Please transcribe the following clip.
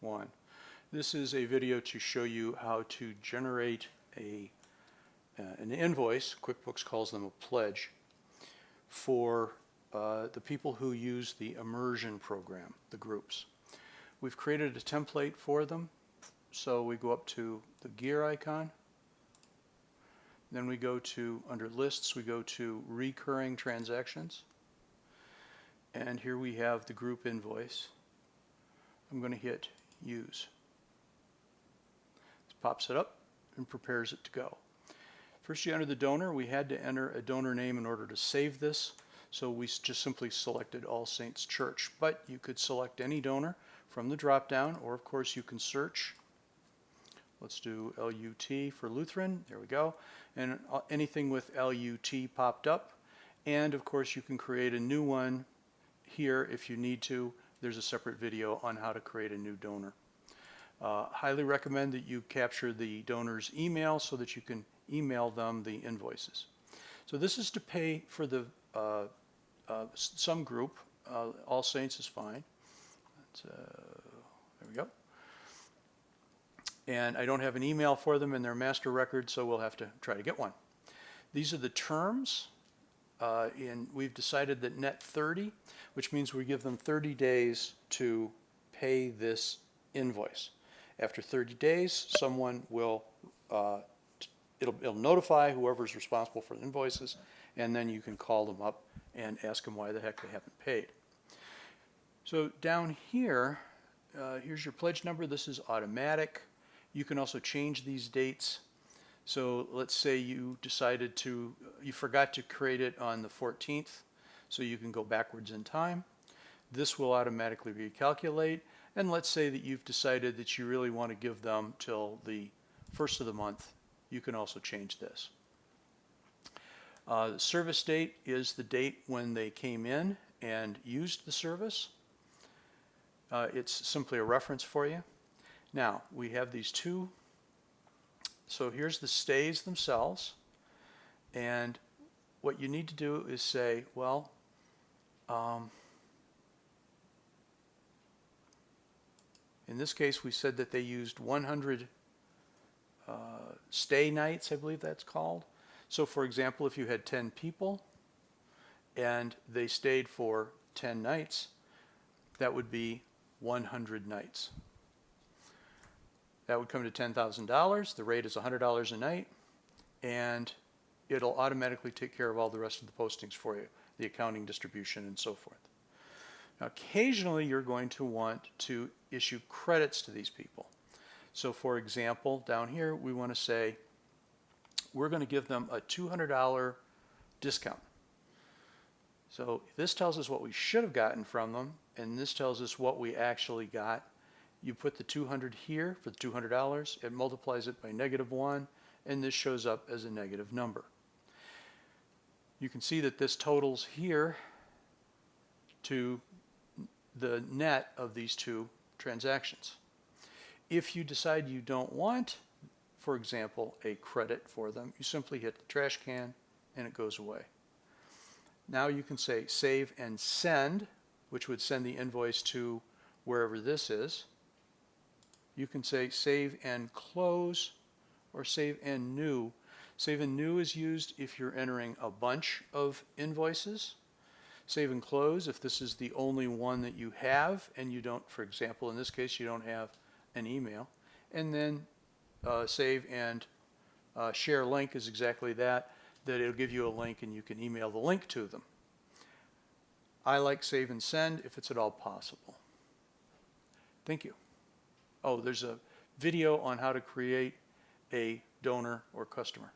1. This is a video to show you how to generate an invoice, QuickBooks calls them a pledge, for the people who use the Immersion program, the groups. We've created a template for them, so we go up to the gear icon, then we go to, under lists, we go to recurring transactions, and here we have the group invoice. I'm going to hit use. This pops it up and prepares it to go. First you enter the donor. We had to enter a donor name in order to save this, so we just simply selected All Saints Church, but you could select any donor from the drop down, or of course you can search. Let's do LUT for Lutheran, there we go, and anything with LUT popped up, and of course you can create a new one here if you need to. There's a separate video on how to create a new donor. Highly recommend that you capture the donor's email so that you can email them the invoices. So this is to pay for the some group. All Saints is fine. There we go. And I don't have an email for them in their master record, so we'll have to try to get one. These are the terms. We've decided that net 30, which means we give them 30 days to pay this invoice. After 30 days, someone will, it'll notify whoever's responsible for the invoices, and then you can call them up and ask them why the heck they haven't paid. So down here, here's your pledge number. This is automatic. You can also change these dates. So let's say you decided to, you forgot to create it on the 14th, so you can go backwards in time. This will automatically recalculate. And let's say that you've decided that you really want to give them till the 1st of the month. You can also change this. The service date is the date when they came in and used the service. It's simply a reference for you. Now, we have these two. So here's the stays themselves, and what you need to do is say, well, in this case we said that they used 100 stay nights, I believe that's called. So for example, if you had 10 people and they stayed for 10 nights, that would be 100 nights. That would come to $10,000. The rate is $100 a night, and it'll automatically take care of all the rest of the postings for you, the accounting, distribution, and so forth. Now, occasionally you're going to want to issue credits to these people. So for example, down here we want to say we're going to give them a $200 discount. So this tells us what we should have gotten from them, and this tells us what we actually got. You put the 200 here for the $200, it multiplies it by -1, and this shows up as a negative number. You can see that this totals here to the net of these two transactions. If you decide you don't want, for example, a credit for them, you simply hit the trash can and it goes away. Now you can say save and send, which would send the invoice to wherever this is. You can say save and close or save and new. Save and new is used if you're entering a bunch of invoices. Save and close if this is the only one that you have and you don't, for example, in this case, you don't have an email. And then save and share link is exactly that it'll give you a link and you can email the link to them. I like save and send if it's at all possible. Thank you. Oh, there's a video on how to create a donor or customer.